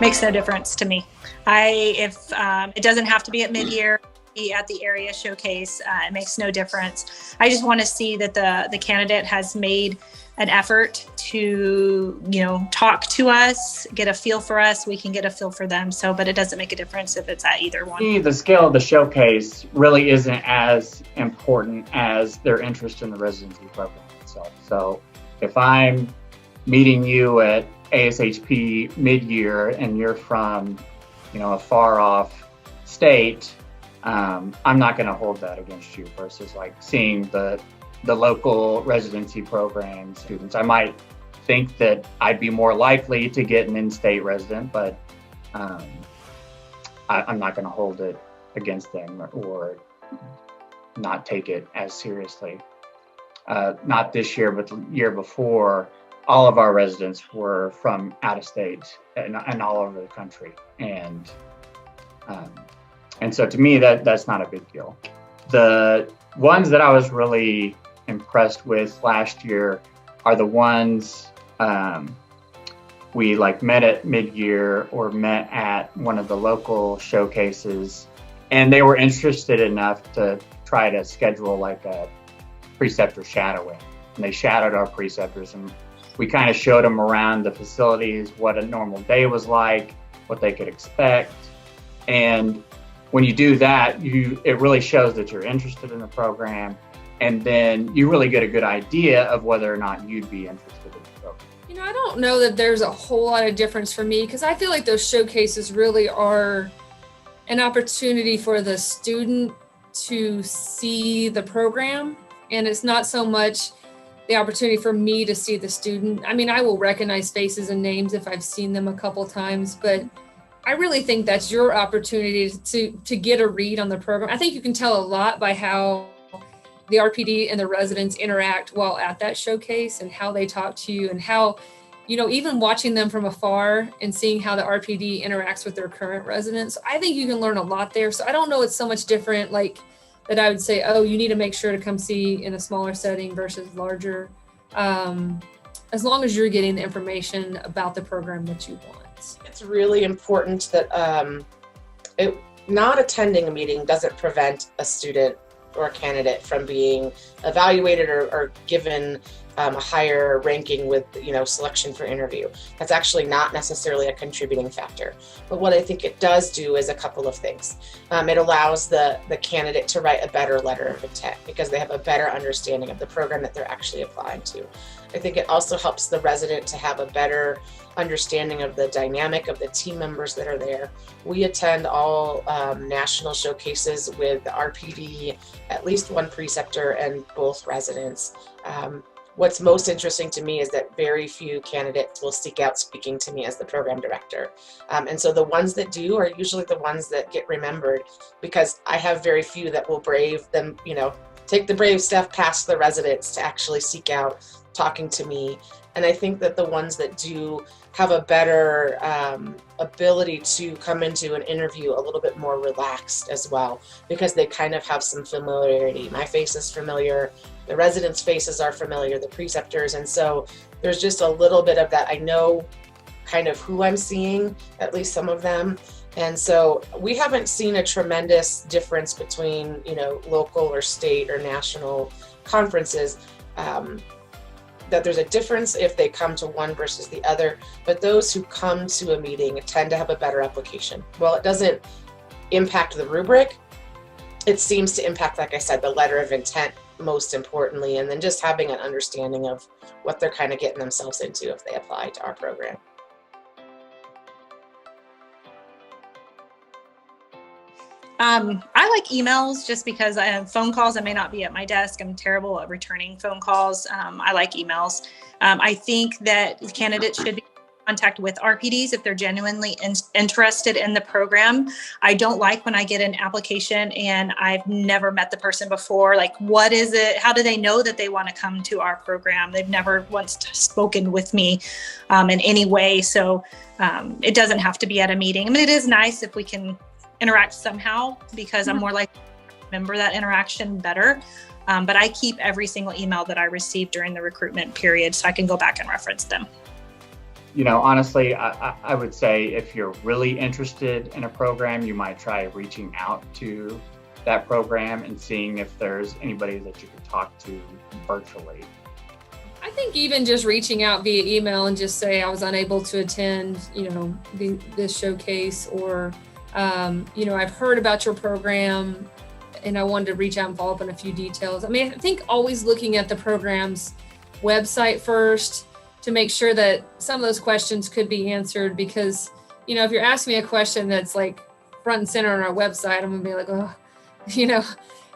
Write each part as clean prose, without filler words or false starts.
Makes no difference to me. If it doesn't have to be at mid-year, be at the area showcase, it makes no difference. I just want to see that the candidate has made an effort to, talk to us, get a feel for us. We can get a feel for them. But it doesn't make a difference if it's at either one. The scale of the showcase really isn't as important as their interest in the residency program itself. So if I'm meeting you at ASHP mid-year and you're from, a far off state, I'm not going to hold that against you versus like seeing the local residency program students. I might think that I'd be more likely to get an in-state resident, but I'm not going to hold it against them or not take it as seriously. Not this year, but the year before, all of our residents were from out of state and all over the country. And so to me, that's not a big deal. The ones that I was really impressed with last year are the ones we met at mid-year or met at one of the local showcases, and they were interested enough to try to schedule like a preceptor shadowing. And they shadowed our preceptors, and we kind of showed them around the facilities, what a normal day was like, what they could expect. And when you do that, it really shows that you're interested in the program, and then you really get a good idea of whether or not you'd be interested in the program. I don't know that there's a whole lot of difference for me, because I feel like those showcases really are an opportunity for the student to see the program, and it's not so much the opportunity for me to see the student. I will recognize faces and names if I've seen them a couple times, but I really think that's your opportunity to get a read on the program. I think you can tell a lot by how the RPD and the residents interact while at that showcase and how they talk to you, and how, even watching them from afar and seeing how the RPD interacts with their current residents. I think you can learn a lot there. So I don't know it's so much different that I would say, oh, you need to make sure to come see in a smaller setting versus larger, as long as you're getting the information about the program that you want. It's really important that not attending a meeting doesn't prevent a student or a candidate from being evaluated or given a higher ranking with, selection for interview. That's actually not necessarily a contributing factor. But what I think it does do is a couple of things. It allows the candidate to write a better letter of intent because they have a better understanding of the program that they're actually applying to. I think it also helps the resident to have a better understanding of the dynamic of the team members that are there. We attend all national showcases with the RPD, at least one preceptor, and both residents. What's most interesting to me is that very few candidates will seek out speaking to me as the program director. And so the ones that do are usually the ones that get remembered, because I have very few that will brave them, take the brave step past the residents to actually seek out talking to me. And I think that the ones that do have a better ability to come into an interview a little bit more relaxed as well, because they kind of have some familiarity. My face is familiar, the residents' faces are familiar, the preceptors, and so there's just a little bit of that. I know kind of who I'm seeing, at least some of them. And so we haven't seen a tremendous difference between, local or state or national conferences. That there's a difference if they come to one versus the other, but those who come to a meeting tend to have a better application. Well, it doesn't impact the rubric. It seems to impact, like I said, the letter of intent most importantly, and then just having an understanding of what they're kind of getting themselves into if they apply to our program. I like emails just because I have phone calls. I may not be at my desk. I'm terrible at returning phone calls. I like emails. I think that candidates should be in contact with RPDs if they're genuinely interested in the program. I don't like when I get an application and I've never met the person before. Like, what is it? How do they know that they want to come to our program? They've never once spoken with me in any way. So it doesn't have to be at a meeting. It is nice if we can interact somehow, because I'm more likely to remember that interaction better. But I keep every single email that I receive during the recruitment period so I can go back and reference them. honestly, I would say if you're really interested in a program, you might try reaching out to that program and seeing if there's anybody that you could talk to virtually. I think even just reaching out via email and just say I was unable to attend, this showcase, or, I've heard about your program and I wanted to reach out and follow up on a few details. I mean, I think always looking at the program's website first to make sure that some of those questions could be answered, because, if you're asking me a question that's like front and center on our website, I'm gonna be like, oh,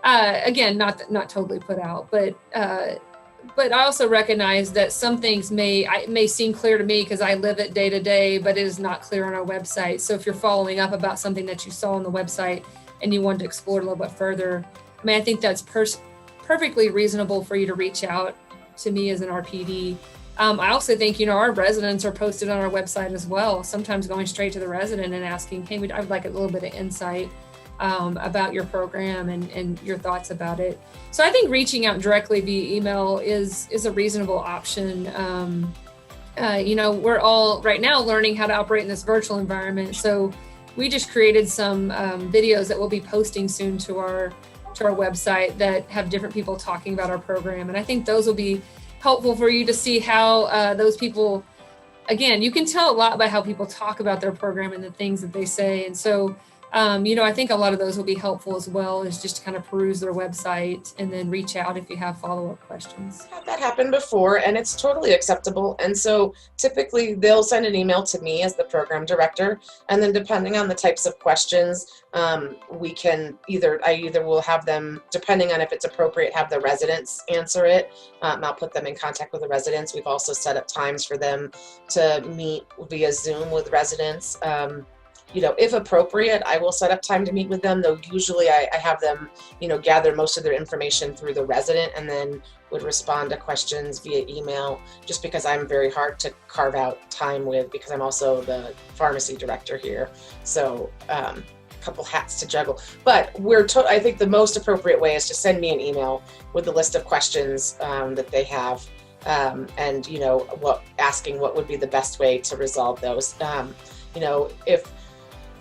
again, not totally put out, but I also recognize that some things may seem clear to me because I live it day to day, but it is not clear on our website. So if you're following up about something that you saw on the website and you want to explore a little bit further, I mean, I think that's perfectly reasonable for you to reach out to me as an RPD. I also think, our residents are posted on our website as well, sometimes going straight to the resident and asking, hey, I'd like a little bit of insight about your program and your thoughts about it. So I think reaching out directly via email is a reasonable option. We're all right now learning how to operate in this virtual environment. So we just created some videos that we'll be posting soon to our website that have different people talking about our program. And I think those will be helpful for you to see how those people, again, you can tell a lot by how people talk about their program and the things that they say. And so, I think a lot of those will be helpful as well, is just to kind of peruse their website and then reach out if you have follow-up questions. Had that happened before, and it's totally acceptable. And so typically they'll send an email to me as the program director, and then depending on the types of questions, we can I either will have them, depending on if it's appropriate, have the residents answer it. I'll put them in contact with the residents. We've also set up times for them to meet via Zoom with residents. If appropriate, I will set up time to meet with them, though usually I have them, gather most of their information through the resident and then would respond to questions via email, just because I'm very hard to carve out time with, because I'm also the pharmacy director here. So a couple hats to juggle. But I think the most appropriate way is to send me an email with the list of questions that they have, and asking what would be the best way to resolve those.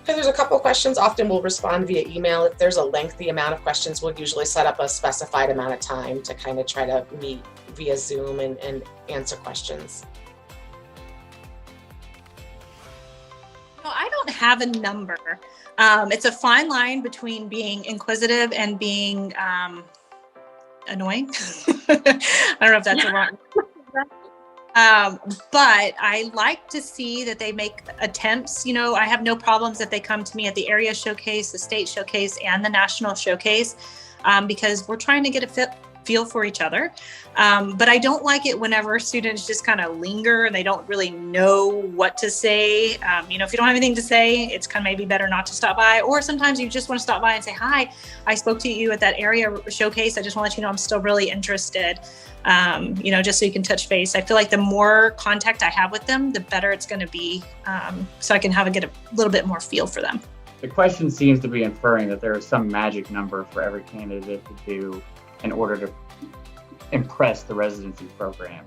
If there's a couple of questions, often we'll respond via email. If there's a lengthy amount of questions, we'll usually set up a specified amount of time to kind of try to meet via Zoom and answer questions. I don't have a number. It's a fine line between being inquisitive and being annoying. I don't know if that's a wrong. But I like to see that they make attempts. I have no problems if they come to me at the area showcase, the state showcase, and the national showcase, because we're trying to get a feel for each other. But I don't like it whenever students just kind of linger and they don't really know what to say. If you don't have anything to say, it's kind of maybe better not to stop by. Or sometimes you just want to stop by and say, hi, I spoke to you at that area showcase. I just want to let you know I'm still really interested. Just so you can touch base. I feel like the more contact I have with them, the better it's going to be, so I can get a little bit more feel for them. The question seems to be inferring that there is some magic number for every candidate to do in order to impress the residency program.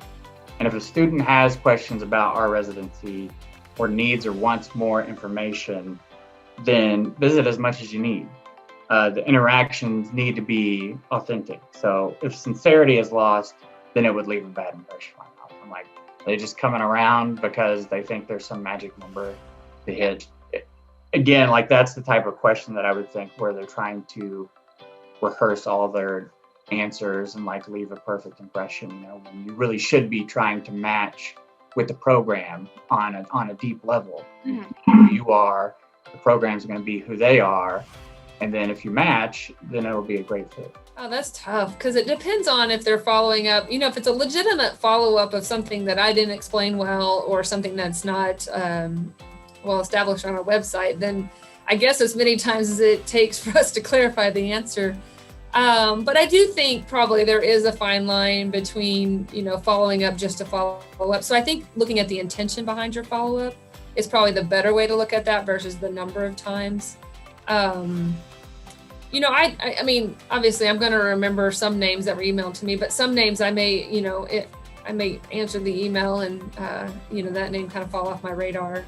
And if a student has questions about our residency or needs or wants more information, then visit as much as you need. The interactions need to be authentic. So if sincerity is lost, then it would leave a bad impression. I'm like, they're just coming around because they think there's some magic number to hit. Again, that's the type of question that I would think where they're trying to rehearse all their answers and leave a perfect impression, when you really should be trying to match with the program on a deep level. Mm-hmm. Who you are, the program's going to be who they are. And then if you match, then it'll be a great fit. Oh, that's tough, because it depends on if they're following up. If it's a legitimate follow-up of something that I didn't explain well, or something that's not well established on our website, then I guess as many times as it takes for us to clarify the answer. But I do think probably there is a fine line between, following up just to follow up. So I think looking at the intention behind your follow-up is probably the better way to look at that versus the number of times. I mean, obviously I'm going to remember some names that were emailed to me, but some names I may, I may answer the email and, that name kind of fall off my radar.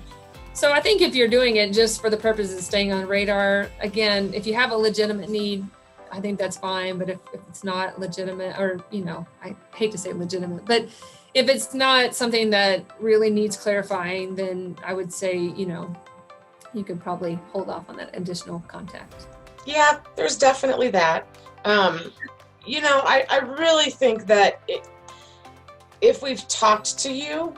So I think if you're doing it just for the purpose of staying on radar, again, if you have a legitimate need, I think that's fine. But if it's not legitimate, or, I hate to say legitimate, but if it's not something that really needs clarifying, then I would say, you could probably hold off on that additional contact. Yeah, there's definitely that. I really think that if we've talked to you,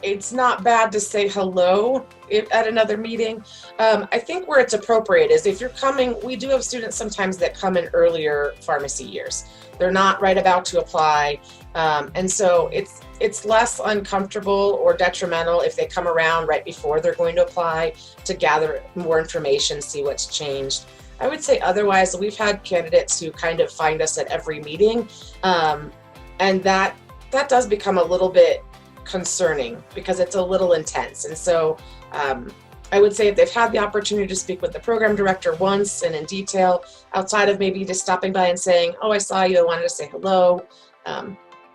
it's not bad to say hello at another meeting. I think where it's appropriate is if you're coming, we do have students sometimes that come in earlier pharmacy years. They're not right about to apply. And so it's less uncomfortable or detrimental if they come around right before they're going to apply to gather more information, see what's changed. I would say otherwise, we've had candidates who kind of find us at every meeting. And that does become a little bit concerning because it's a little intense. And so I would say if they've had the opportunity to speak with the program director once and in detail, outside of maybe just stopping by and saying, oh, I saw you, I wanted to say hello,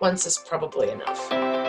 once is probably enough.